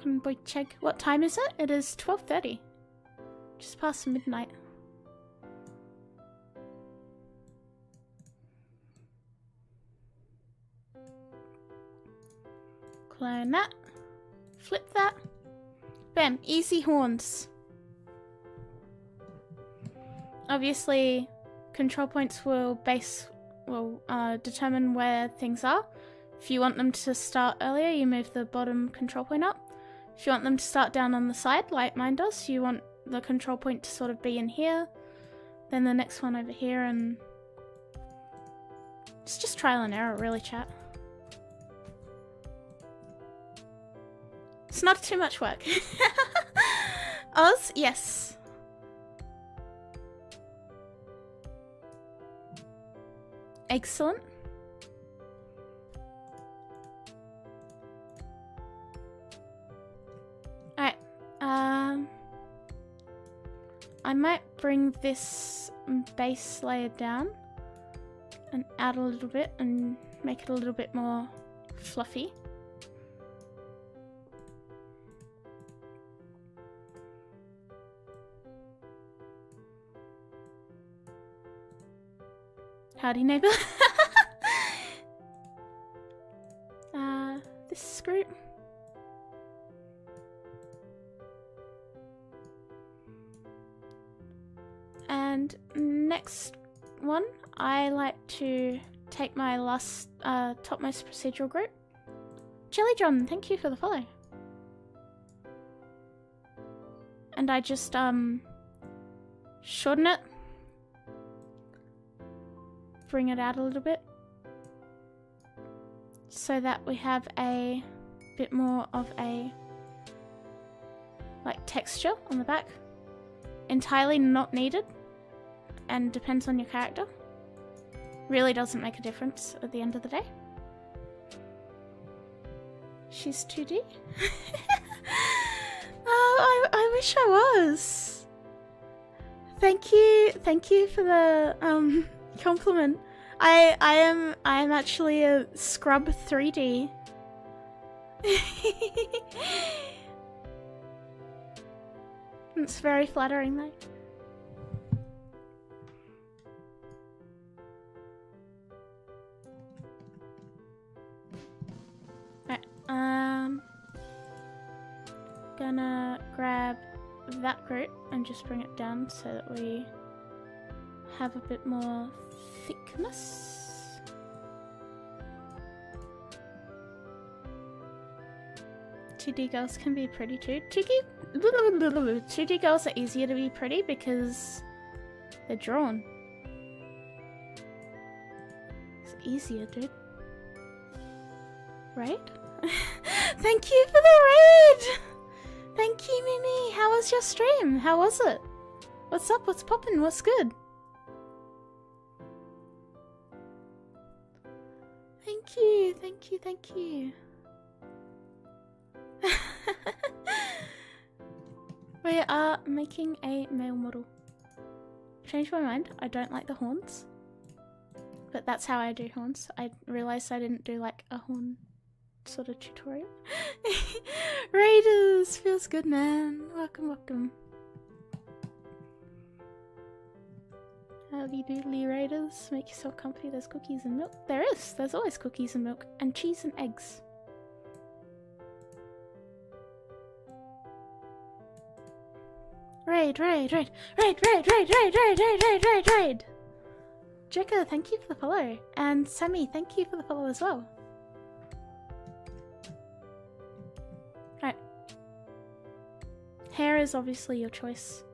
Can boy check what time is it? It is 12:30. Just past midnight. Clone that. Flip that. Bam, easy horns. Obviously, control points will determine where things are. If you want them to start earlier, you move the bottom control point up. If you want them to start down on the side, like mine does, you want the control point to sort of be in here, then the next one over here, and it's just trial and error, really, chat. It's not too much work. Oz, yes. Excellent. I might bring this base layer down and out a little bit and make it a little bit more fluffy. Howdy, neighbor. This group. And next one, I like to take my last topmost procedural group. Jelly John, thank you for the follow. And I just shorten it, bring it out a little bit, so that we have a bit more of a like texture on the back. Entirely not needed and depends on your character. Really doesn't make a difference at the end of the day. She's 2D? Oh, I wish I was. Thank you for the compliment. I am actually a scrub 3D. It's very flattering though. Right, gonna grab that group and just bring it down so that we have a bit more thickness. Two-D girls can be pretty too. 2D girls are easier to be pretty because they're drawn. It's easier, dude. Raid? Thank you for the raid! Thank you, Mimi! How was your stream? How was it? What's up? What's poppin'? What's good? Thank you, thank you, thank you. We are making a male model. Changed my mind. I don't like the horns. But that's how I do horns. I realized I didn't do like a horn sort of tutorial. Raiders! Feels good, man. Welcome, welcome. Howdy doodly raiders. Make yourself comfy. There's cookies and milk. There is. There's always cookies and milk. And cheese and eggs. Raid, raid, raid, raid, raid, raid, raid, raid, raid, raid, raid, raid. Jekka, thank you for the follow. And Sammy, thank you for the follow as well. Right. Hair is obviously your choice.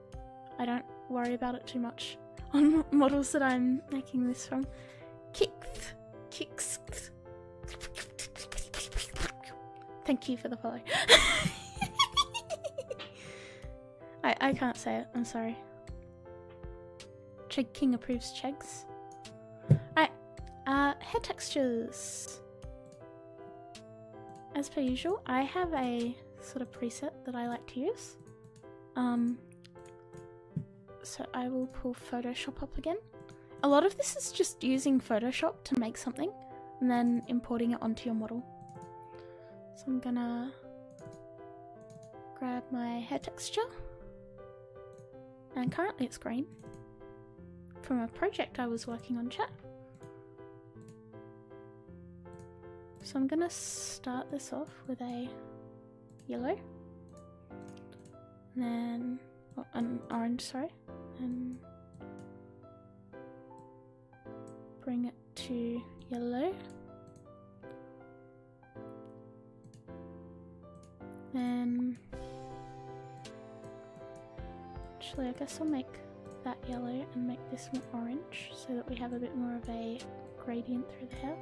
I don't worry about it too much on models that I'm making this from. Kicks. Thank you for the follow. I can't say it, I'm sorry. Cheg King approves Chegs. Alright, hair textures. As per usual, I have a sort of preset that I like to use. So I will pull Photoshop up again. A lot of this is just using Photoshop to make something and then importing it onto your model. So I'm gonna grab my hair texture. And currently it's green. From a project I was working on, chat. So I'm gonna start this off with a yellow. And then, oh, an orange, sorry. And bring it to yellow. Then actually, I guess I'll make that yellow and make this more orange so that we have a bit more of a gradient through the hair.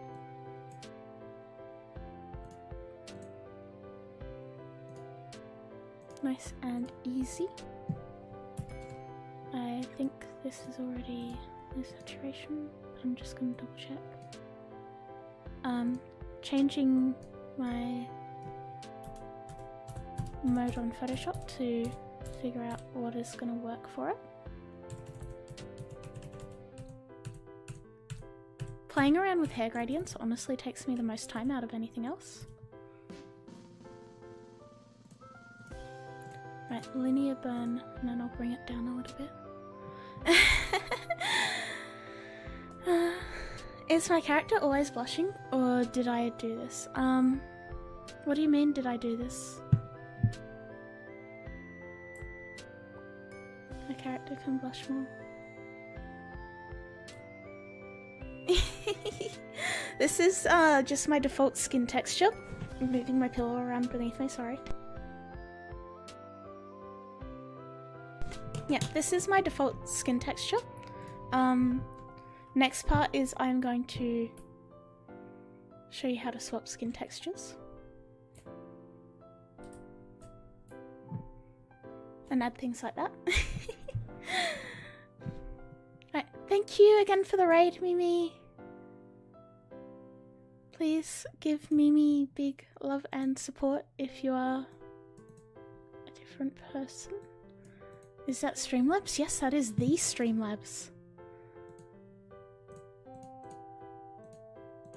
Nice and easy. I think this is already no saturation, but I'm just going to double check. Changing my mode on Photoshop to figure out what is going to work for it. Playing around with hair gradients honestly takes me the most time out of anything else. Right, linear burn, and then I'll bring it down a little bit. Is my character always blushing, or did I do this? What do you mean, did I do this? My character can blush more. This is just my default skin texture. I'm moving my pillow around beneath me, sorry. Yeah, this is my default skin texture. Next part is I'm going to show you how to swap skin textures. And add things like that. Right, thank you again for the raid, Mimi. Please give Mimi big love and support if you are a different person. Is that Streamlabs? Yes, that is the Streamlabs.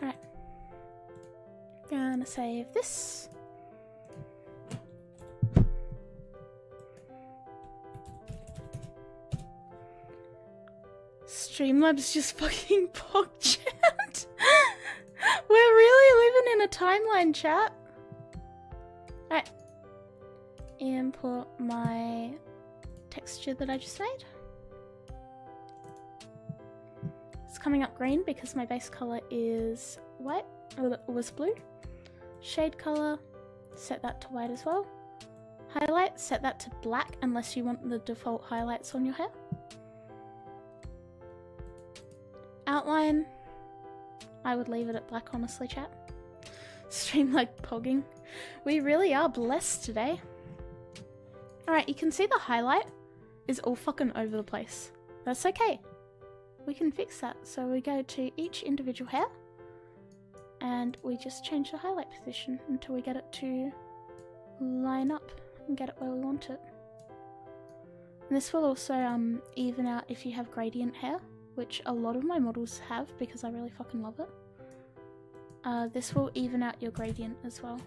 Alright. Gonna save this. Streamlabs just fucking pog chat. We're really living in a timeline, chat. Alright. Import my texture that I just made. It's coming up green because my base color is white, or it was blue. Shade color, set that to white as well. Highlight, set that to black unless you want the default highlights on your hair. Outline, I would leave it at black, honestly, chat. Stream like pogging. We really are blessed today. Alright, you can see the highlight is all fucking over the place. That's okay. We can fix that. So we go to each individual hair and we just change the highlight position until we get it to line up and get it where we want it. And this will also even out if you have gradient hair, which a lot of my models have because I really fucking love it. This will even out your gradient as well.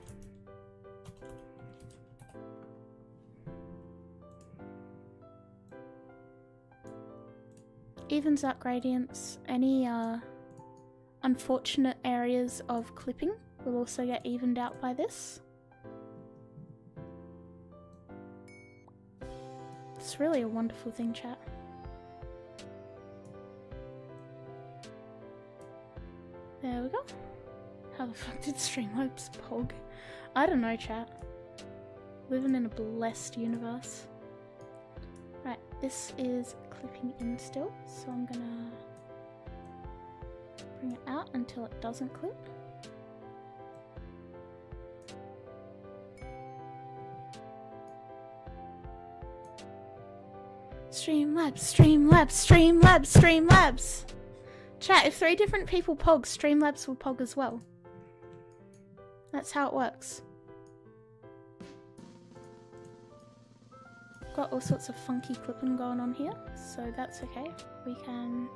Evens out gradients. Any unfortunate areas of clipping will also get evened out by this. It's really a wonderful thing, chat. There we go. How the fuck did Streamlabs pog? I don't know, chat. Living in a blessed universe. Right, this is clipping in still, so I'm gonna bring it out until it doesn't clip. Streamlabs, Streamlabs, Streamlabs, Streamlabs! Chat, if 3 different people pog, Streamlabs will pog as well. That's how it works. Got all sorts of funky clipping going on here, so that's okay. We can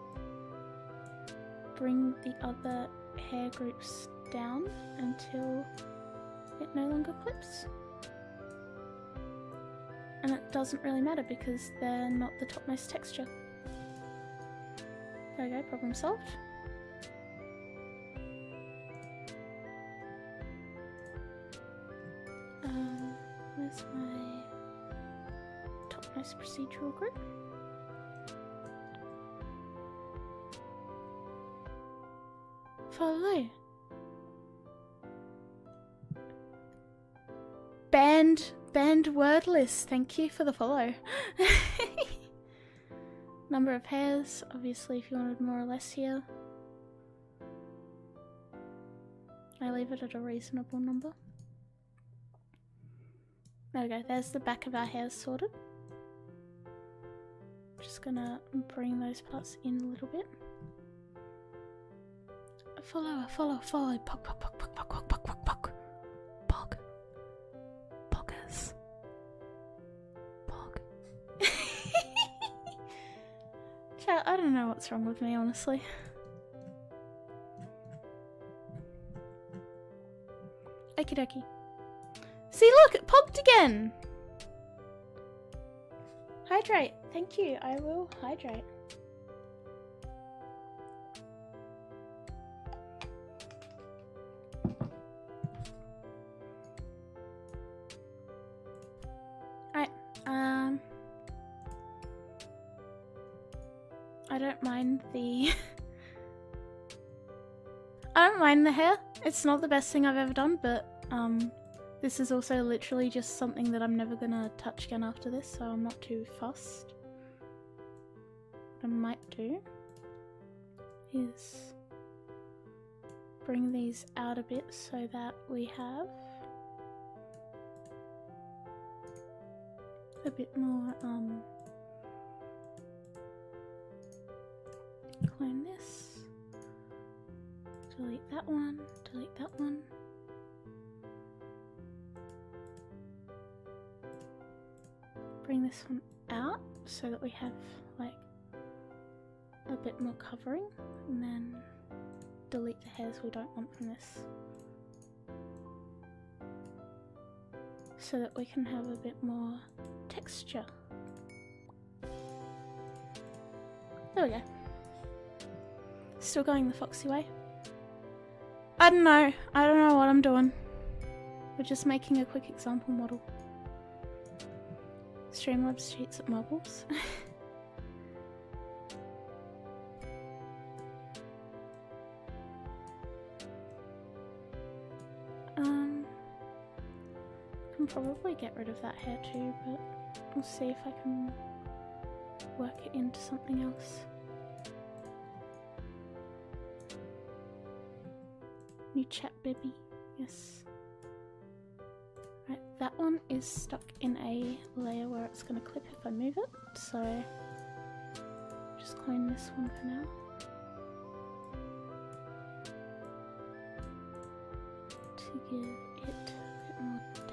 bring the other hair groups down until it no longer clips. And it doesn't really matter because they're not the topmost texture. There we go, problem solved. Where's my topmost procedural group? Follow. Banned wordless, thank you for the follow. Number of hairs, obviously if you wanted more or less here. I leave it at a reasonable number. There we go, there's the back of our hairs sorted. Just gonna bring those parts in a little bit. Follow, follow, follow. Pog, pog, pog, pog, pog, pog, pog, pog, pog. Pog. Poggers. Pog. Chat, I don't know what's wrong with me, honestly. Okie dokie. See, look, it popped again. Hydrate. Thank you. I will hydrate. Alright. I don't mind the... I don't mind the hair. It's not the best thing I've ever done, but this is also literally just something that I'm never gonna touch again after this, so I'm not too fussed. What I might do is bring these out a bit so that we have a bit more, clone this, delete that one, delete that one. Bring this one out so that we have like a bit more covering, and then delete the hairs we don't want from this so that we can have a bit more texture. There we go. Still going the foxy way. I don't know what I'm doing. We're just making a quick example model. Streamlabs cheats at mobiles. Can probably get rid of that hair too, but we'll see if I can work it into something else. New chat, baby. Yes. Right, that one is stuck in a layer where it's going to clip if I move it, so just clone this one for now. To give it a bit more depth.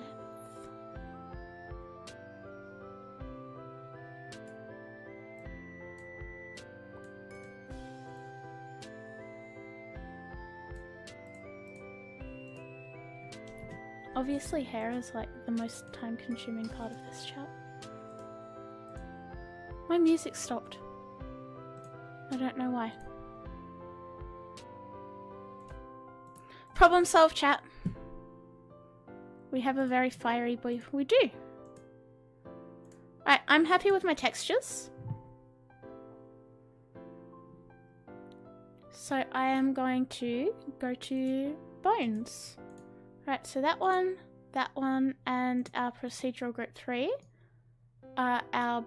Obviously hair is like the most time consuming part of this chat. My music stopped. I don't know why. Problem solved, chat. We have a very fiery boy. We do. Right, I'm happy with my textures. So I am going to go to bones. Right, so that one, and our procedural group 3 are our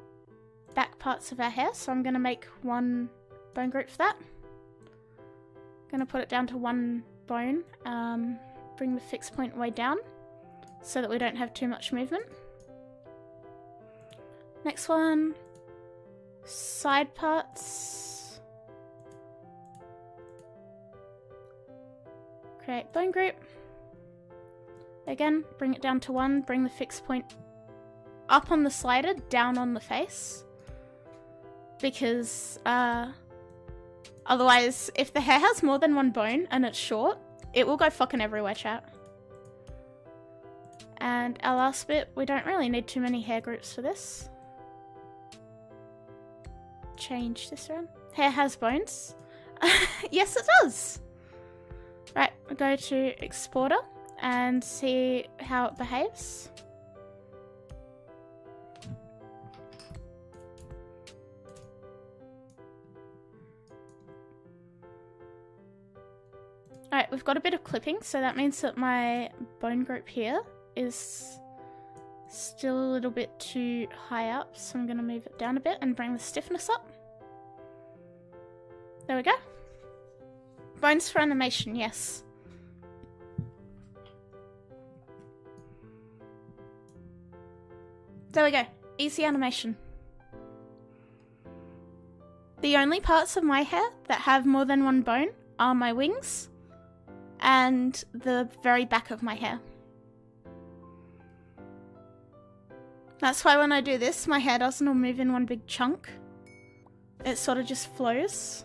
back parts of our hair. So I'm going to make one bone group for that. I'm going to put it down to one bone, bring the fixed point way down so that we don't have too much movement. Next one, side parts. Create bone group. Again, bring it down to one, bring the fixed point up on the slider, down on the face. Because, otherwise, if the hair has more than one bone and it's short, it will go fucking everywhere, chat. And our last bit, we don't really need too many hair groups for this. Change this around. Hair has bones. Yes, it does. Right, we'll go to Exporter and see how it behaves. Alright, we've got a bit of clipping, so that means that my bone group here is still a little bit too high up, so I'm going to move it down a bit and bring the stiffness up. There we go. Bones for animation, yes. There we go. Easy animation. The only parts of my hair that have more than one bone are my wings and the very back of my hair. That's why when I do this, my hair doesn't all move in one big chunk. It sort of just flows.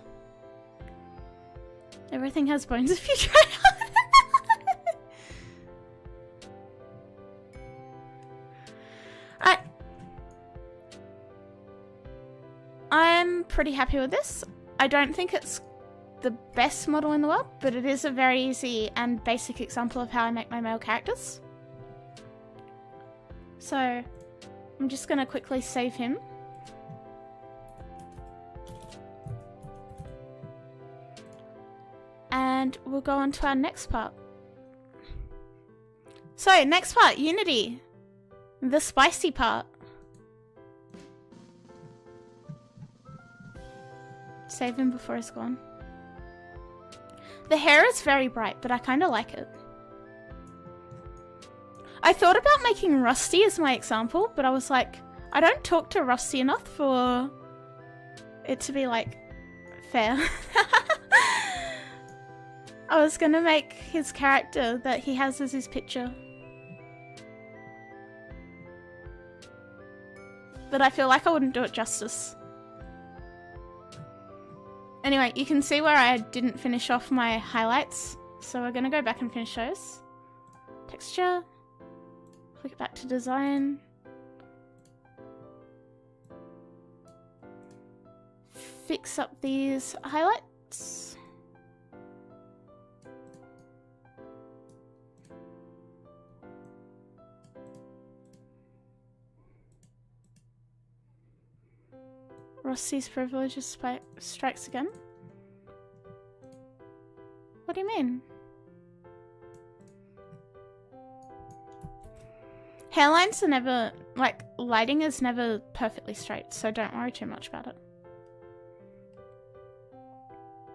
Everything has bones if you try. I'm pretty happy with this. I don't think it's the best model in the world, but it is a very easy and basic example of how I make my male characters. So I'm just going to quickly save him. And we'll go on to our next part. So next part, Unity. The spicy part. Save him before he's gone. The hair is very bright, but I kind of like it. I thought about making Rusty as my example, but I was like, I don't talk to Rusty enough for it to be, like, fair. I was gonna make his character that he has as his picture. But I feel like I wouldn't do it justice. Anyway, you can see where I didn't finish off my highlights. So we're gonna go back and finish those. Texture. Click it back to design. Fix up these highlights. Rusty's privilege strikes again. What do you mean? Hairlines are never, like, lighting is never perfectly straight, so don't worry too much about it.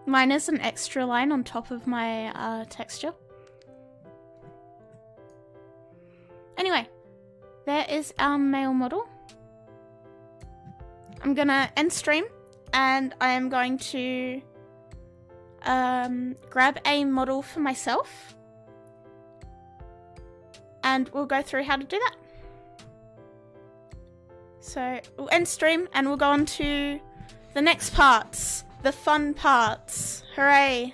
Mine is an extra line on top of my texture. Anyway, there is our male model. I'm gonna end stream and I am going to grab a model for myself and we'll go through how to do that. So we'll end stream and we'll go on to the next parts, the fun parts. Hooray!